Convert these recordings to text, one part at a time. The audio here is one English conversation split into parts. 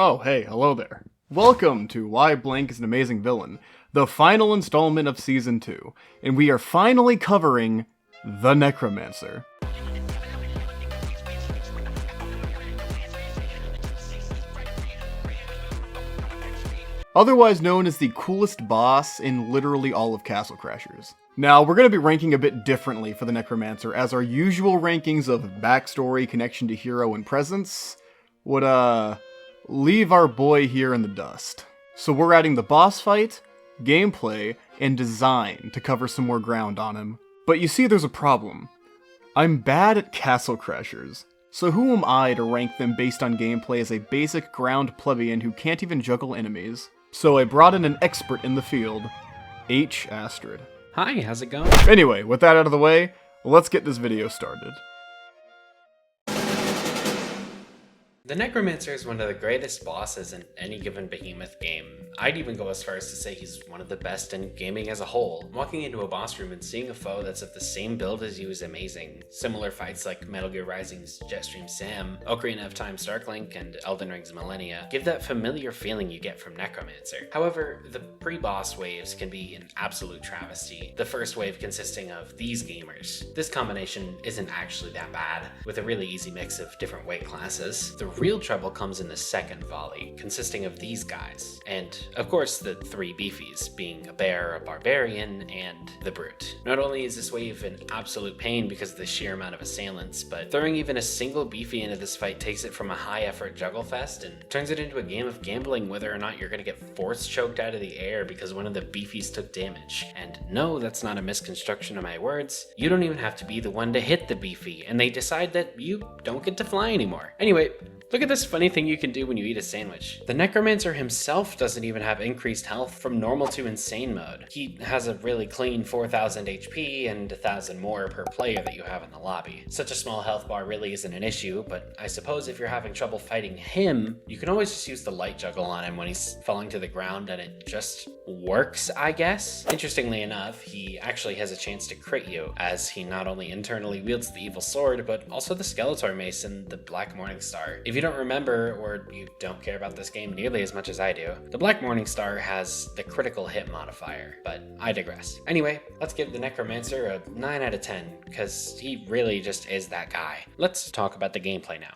Oh, hey, hello there. Welcome to Why Blank is an Amazing Villain, the final installment of Season 2, and we are finally covering the Necromancer. Otherwise known as the coolest boss in literally all of Castle Crashers. Now, we're going to be ranking a bit differently for the Necromancer, as our usual rankings of backstory, connection to hero, and presence would, leave our boy here in the dust. So we're adding the boss fight, gameplay, and design to cover some more ground on him. But you see, there's a problem. I'm bad at Castle Crashers, so who am I to rank them based on gameplay as a basic ground plebeian who can't even juggle enemies? So I brought in an expert in the field, HAstrid. Hi, how's it going? Anyway, with that out of the way, let's get this video started. The Necromancer is one of the greatest bosses in any given behemoth game. I'd even go as far as to say he's one of the best in gaming as a whole. Walking into a boss room and seeing a foe that's of the same build as you is amazing. Similar fights like Metal Gear Rising's Jetstream Sam, Ocarina of Time Starklink, and Elden Ring's Millennia give that familiar feeling you get from Necromancer. However, the pre-boss waves can be an absolute travesty, the first wave consisting of these gamers. This combination isn't actually that bad, with a really easy mix of different weight classes. The real trouble comes in the second volley, consisting of these guys, and of course the three beefies, being a bear, a barbarian, and the brute. Not only is this wave an absolute pain because of the sheer amount of assailants, but throwing even a single beefy into this fight takes it from a high effort juggle fest and turns it into a game of gambling whether or not you're going to get force choked out of the air because one of the beefies took damage. And no, that's not a misconstruction of my words. You don't even have to be the one to hit the beefy, and they decide that you don't get to fly anymore. Anyway, look at this funny thing you can do when you eat a sandwich. The Necromancer himself doesn't even have increased health from normal to insane mode. He has a really clean 4000 HP and 1000 more per player that you have in the lobby. Such a small health bar really isn't an issue, but I suppose if you're having trouble fighting him, you can always just use the light juggle on him when he's falling to the ground and it just works, I guess. Interestingly enough, he actually has a chance to crit you, as he not only internally wields the evil sword, but also the Skeletor mace and the Black Morningstar. If you don't remember, or you don't care about this game nearly as much as I do, the Black Morningstar has the critical hit modifier, but I digress. Anyway, let's give the Necromancer a 9 out of 10, because he really just is that guy. Let's talk about the gameplay now.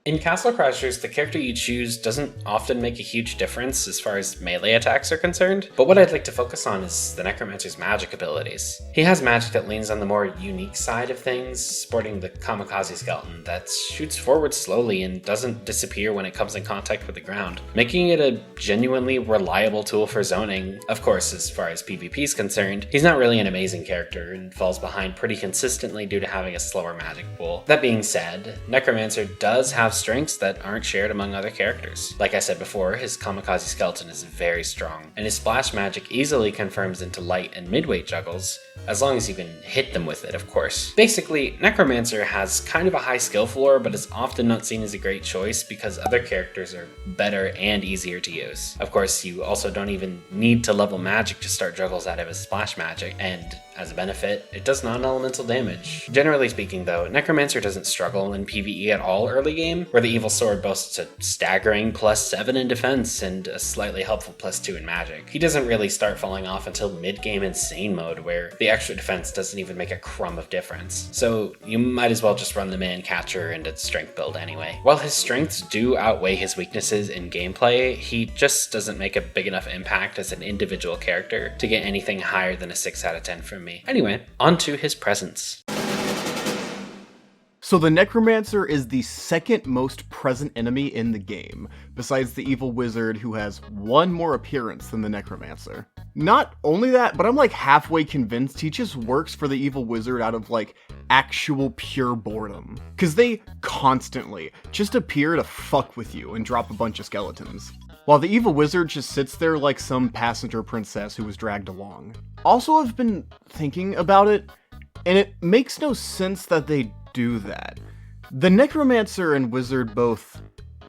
In Castle Crashers, the character you choose doesn't often make a huge difference as far as melee attacks are concerned, but what I'd like to focus on is the Necromancer's magic abilities. He has magic that leans on the more unique side of things, sporting the Kamikaze skeleton that shoots forward slowly and doesn't disappear when it comes in contact with the ground, making it a genuinely reliable tool for zoning. Of course, as far as PvP is concerned, he's not really an amazing character and falls behind pretty consistently due to having a slower magic pool. That being said, Necromancer does have strengths that aren't shared among other characters. Like I said before, his Kamikaze skeleton is very strong, and his splash magic easily confirms into light and midweight juggles, as long as you can hit them with it, of course. Basically, Necromancer has kind of a high skill floor, but is often not seen as a great choice because other characters are better and easier to use. Of course, you also don't even need to level magic to start juggles out of his splash magic, and as a benefit, it does non-elemental damage. Generally speaking though, Necromancer doesn't struggle in PvE at all early game, where the evil sword boasts a staggering +7 in defense and a slightly helpful +2 in magic. He doesn't really start falling off until mid-game insane mode, where the extra defense doesn't even make a crumb of difference. So you might as well just run the man catcher and its strength build anyway. While his strengths do outweigh his weaknesses in gameplay, he just doesn't make a big enough impact as an individual character to get anything higher than a 6 out of 10 from me. Anyway, on to his presence. So the Necromancer is the second most present enemy in the game, besides the evil wizard who has one more appearance than the Necromancer. Not only that, but I'm like halfway convinced he just works for the evil wizard out of like actual pure boredom. Cause they constantly just appear to fuck with you and drop a bunch of skeletons, while the evil wizard just sits there like some passenger princess who was dragged along. Also, I've been thinking about it, and it makes no sense that they do that. The Necromancer and Wizard both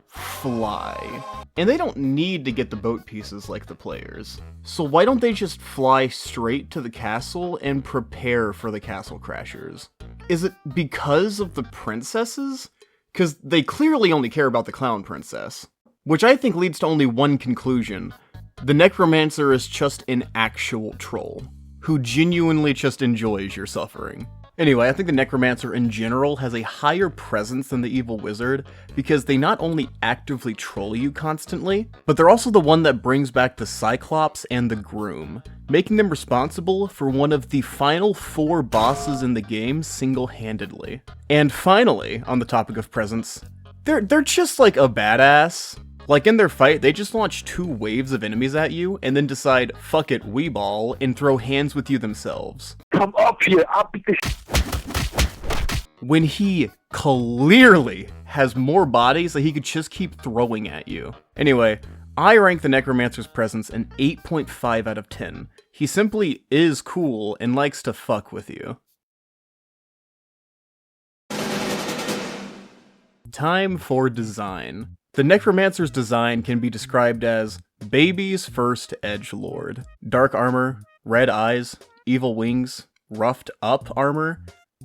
fly, and they don't need to get the boat pieces like the players. So why don't they just fly straight to the castle and prepare for the Castle Crashers? Is it because of the princesses? because they clearly only care about the clown princess. Which I think leads to only one conclusion. The Necromancer is just an actual troll, who genuinely just enjoys your suffering. Anyway, I think the Necromancer in general has a higher presence than the Evil Wizard, because they not only actively troll you constantly, but they're also the one that brings back the Cyclops and the Groom, making them responsible for one of the final 4 bosses in the game single-handedly. And finally, on the topic of presence, they're just like a badass. Like in their fight, they just launch 2 waves of enemies at you, and then decide, fuck it, we ball, and throw hands with you themselves. Come up here, I'll beat the when he clearly has more bodies that he could just keep throwing at you. Anyway, I rank the Necromancer's presence an 8.5 out of 10. He simply is cool and likes to fuck with you. Time for design. The Necromancer's design can be described as baby's first edgelord. Dark armor, red eyes, evil wings, roughed up armor.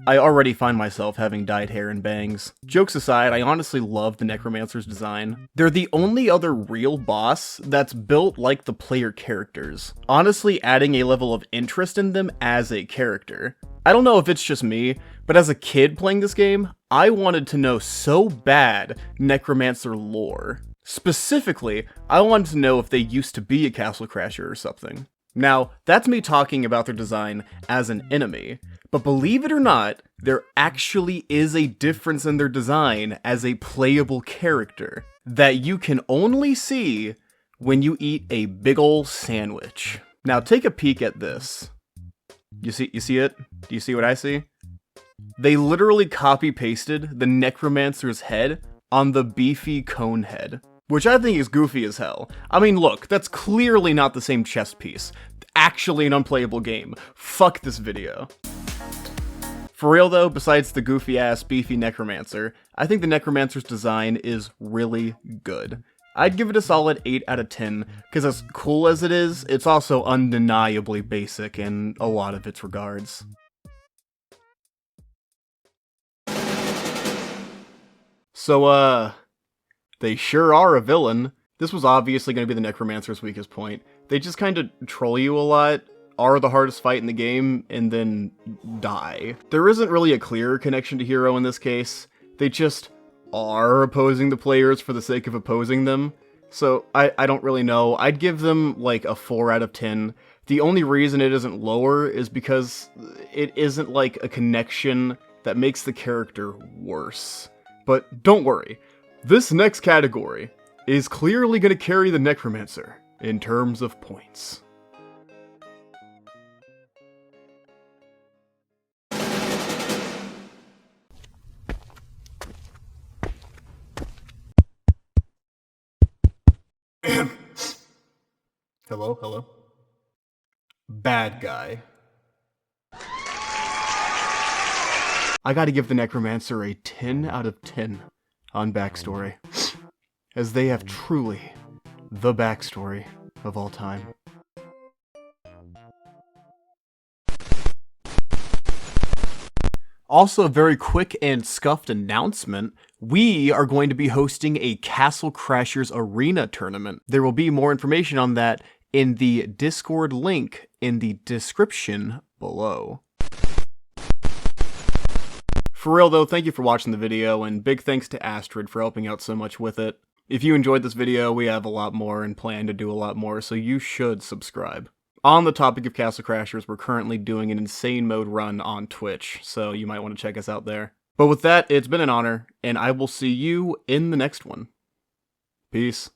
I already find myself having dyed hair and bangs. Jokes aside, I honestly love the Necromancer's design. They're the only other real boss that's built like the player characters, honestly adding a level of interest in them as a character. I don't know if it's just me, but as a kid playing this game, I wanted to know so bad Necromancer lore. Specifically, I wanted to know if they used to be a Castle Crasher or something. Now, that's me talking about their design as an enemy, but believe it or not, there actually is a difference in their design as a playable character that you can only see when you eat a big ol' sandwich. Now take a peek at this. You see it? Do you see what I see? They literally copy-pasted the Necromancer's head on the beefy cone head, which I think is goofy as hell. I mean, look, that's clearly not the same chess piece. Actually an unplayable game. Fuck this video. For real though, besides the goofy-ass, beefy Necromancer, I think the Necromancer's design is really good. I'd give it a solid 8 out of 10, because as cool as it is, it's also undeniably basic in a lot of its regards. So, they sure are a villain. This was obviously going to be the Necromancer's weakest point. They just kind of troll you a lot, are the hardest fight in the game, and then die. There isn't really a clear connection to hero in this case. They just are opposing the players for the sake of opposing them. So, I don't really know. I'd give them, like, a 4 out of 10. The only reason it isn't lower is because it isn't, like, a connection that makes the character worse. But don't worry. This next category is clearly going to carry the Necromancer in terms of points. Hello? Bad guy. I gotta give the Necromancer a 10 out of 10 on backstory, as they have truly the backstory of all time. Also, a very quick and scuffed announcement, we are going to be hosting a Castle Crashers Arena tournament. There will be more information on that in the Discord link in the description below. For real though, thank you for watching the video, and big thanks to HAstrid for helping out so much with it. If you enjoyed this video, we have a lot more and plan to do a lot more, so you should subscribe. On the topic of Castle Crashers, we're currently doing an insane mode run on Twitch, so you might want to check us out there. But with that, it's been an honor, and I will see you in the next one. Peace.